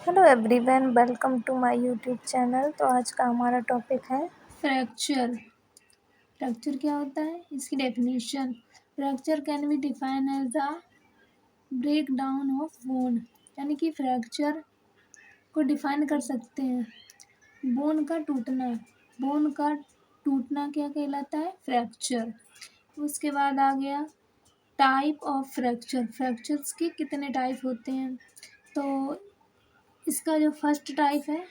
Hello everyone, welcome to my YouTube channel. तो आज का हमारा टॉपिक है फ्रैक्चर। फ्रैक्चर क्या होता है, इसकी definition. Fracture can be define as a break down of bone, यानी कि फ्रैक्चर को डिफाइन कर सकते हैं बोन का टूटना। बोन का टूटना क्या कहलाता है, फ्रैक्चर। उसके बाद आ गया टाइप ऑफ फ्रैक्चर। फ्रैक्चर्स के कितने टाइप होते हैं, तो इसका जो फर्स्ट टाइप है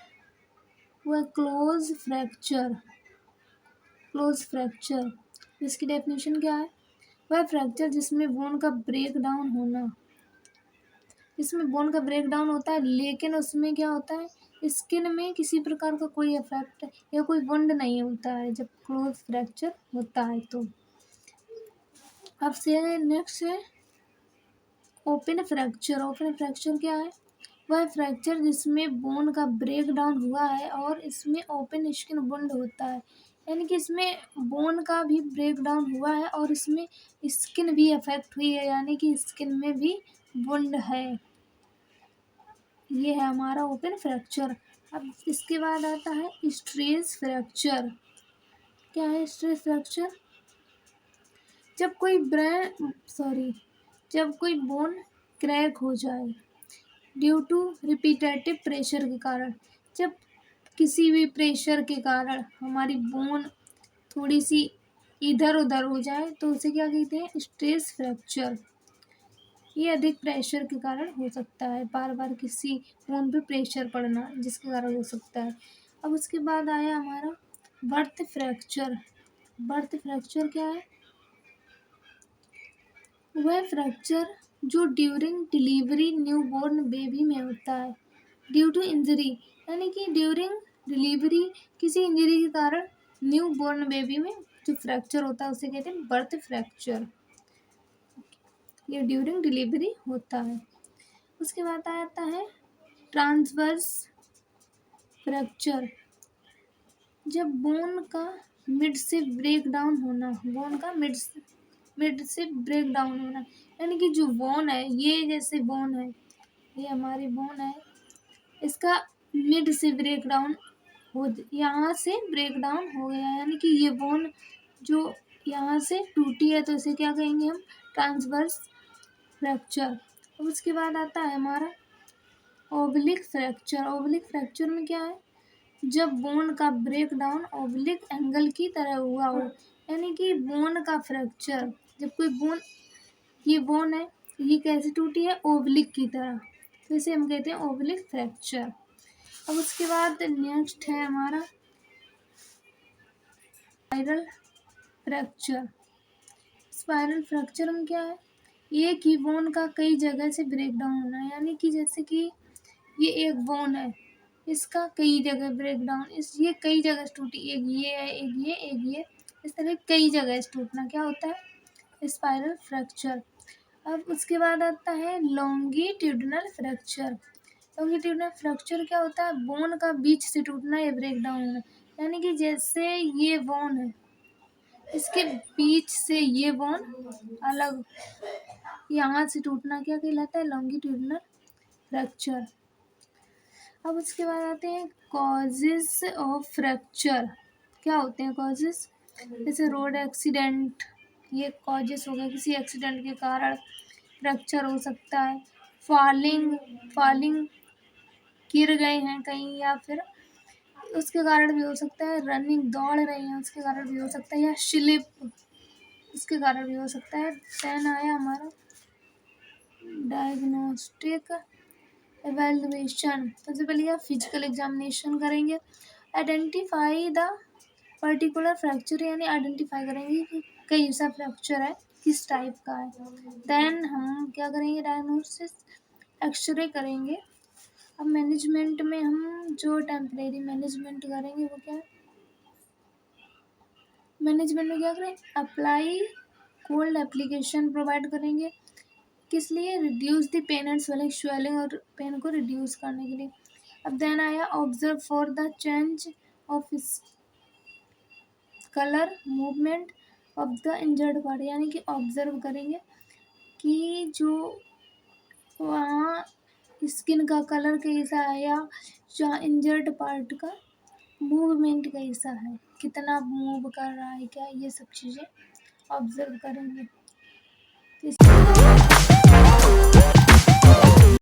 वो है क्लोज फ्रैक्चर। क्लोज फ्रैक्चर, इसकी डेफिनेशन क्या है, वह फ्रैक्चर जिसमें बोन का ब्रेक डाउन होना। इसमें बोन का ब्रेक डाउन होता है, लेकिन उसमें क्या होता है, स्किन में किसी प्रकार का कोई इफेक्ट या कोई वुंड नहीं होता है जब क्लोज फ्रैक्चर होता है। तो अब से नेक्स्ट है ओपन फ्रैक्चर। ओपन फ्रैक्चर क्या है, वह फ्रैक्चर जिसमें बोन का ब्रेक डाउन हुआ है और इसमें ओपन स्किन वुंड होता है, यानी कि इसमें बोन का भी ब्रेक डाउन हुआ है और इसमें स्किन भी अफेक्ट हुई है, यानी कि स्किन में भी वुंड है। ये है हमारा ओपन फ्रैक्चर। अब इसके बाद आता है स्ट्रेस फ्रैक्चर। क्या है स्ट्रेस फ्रैक्चर, जब कोई जब कोई बोन क्रैक हो जाए ड्यू टू रिपीटेटिव प्रेशर के कारण। जब किसी भी प्रेशर के कारण हमारी बोन थोड़ी सी इधर उधर हो जाए तो उसे क्या कहते हैं, स्ट्रेस फ्रैक्चर। ये अधिक प्रेशर के कारण हो सकता है, बार बार किसी बोन पे प्रेशर पड़ना जिसके कारण हो सकता है। अब उसके बाद आया हमारा बर्थ फ्रैक्चर। बर्थ फ्रैक्चर क्या है, वह फ्रैक्चर जो ड्यूरिंग डिलीवरी न्यूबॉर्न बेबी में होता है ड्यू टू इंजरी, यानी कि ड्यूरिंग डिलीवरी किसी इंजरी के कारण न्यू बॉर्न बेबी में जो फ्रैक्चर होता है उसे कहते हैं बर्थ फ्रैक्चर। ये ड्यूरिंग डिलीवरी होता है। उसके बाद आता है ट्रांसवर्स फ्रैक्चर। जब बोन का मिड से ब्रेक डाउन होना, बोन का मिड से ब्रेक डाउन होना, यानी कि जो बोन है, ये जैसे बोन है, ये हमारी बोन है, इसका मिड से ब्रेक डाउन हो, यहाँ से ब्रेक डाउन हो गया, यानी कि ये बोन जो यहाँ से टूटी है तो इसे क्या कहेंगे हम, ट्रांसवर्स फ्रैक्चर। अब उसके बाद आता है हमारा ओब्लिक फ्रैक्चर। ओब्लिक फ्रैक्चर में क्या है, जब बोन का ब्रेक डाउन ओब्लिक एंगल की तरह हुआ हो, यानी कि बोन का फ्रैक्चर, जब कोई बोन, ये बोन है, ये कैसे टूटी है, ओब्लिक की तरह, तो इसे हम कहते हैं ओब्लिक फ्रैक्चर। अब उसके बाद नेक्स्ट है हमारा स्पाइरल फ्रैक्चर। स्पाइरल फ्रैक्चर में क्या है, एक ही बोन का कई जगह से ब्रेक डाउन होना है, यानी कि जैसे कि ये एक बोन है, इसका कई जगह ब्रेक डाउन, ये कई जगह से टूटी, एक ये है, एक ये, इस तरह कई जगह से टूटना क्या होता है, स्पाइरल फ्रैक्चर। अब उसके बाद आता है लॉन्गिट्यूडिनल फ्रैक्चर। लॉन्गिट्यूडिनल फ्रैक्चर क्या होता है, बोन का बीच से टूटना या ब्रेक डाउन होना, यानी कि जैसे ये बोन है, इसके बीच से ये बोन अलग, यहाँ से टूटना क्या कहलाता है, लॉन्गिट्यूडिनल फ्रैक्चर। अब उसके बाद आते हैं कॉजेस ऑफ फ्रैक्चर। क्या होते हैं कॉजेस, जैसे रोड एक्सीडेंट, ये कॉजेस हो गए, किसी एक्सीडेंट के कारण फ्रैक्चर हो सकता है। फॉलिंग गिर गए हैं कहीं, या फिर उसके कारण भी हो सकता है। रनिंग, दौड़ रहे हैं, उसके कारण भी हो सकता है। या स्लिप, उसके कारण भी हो सकता है। देन आया हमारा डायग्नोस्टिक एवेल्युएशन। सबसे पहले आप फिजिकल एग्जामिनेशन करेंगे, आइडेंटिफाई द पर्टिकुलर फ्रैक्चर, यानी आइडेंटिफाई करेंगे कि कैसा फ्रैक्चर है, किस टाइप का है। देन हम क्या करेंगे, डायग्नोसिस, एक्सरे करेंगे। अब मैनेजमेंट में हम जो टेम्परेरी मैनेजमेंट करेंगे वो क्या है, मैनेजमेंट में क्या करें, अप्लाई कोल्ड एप्लीकेशन प्रोवाइड करेंगे, किस लिए, reduce the pain and swelling, और पेन को रिड्यूस करने के लिए। अब देन आया observe for the change of colour movement of the injured part, यानी कि ऑब्जर्व करेंगे कि जो वहाँ स्किन का कलर कैसा है या इंजर्ड पार्ट का मूवमेंट कैसा है, कितना मूव कर रहा है क्या, ये सब चीज़ें ऑब्जर्व करेंगे।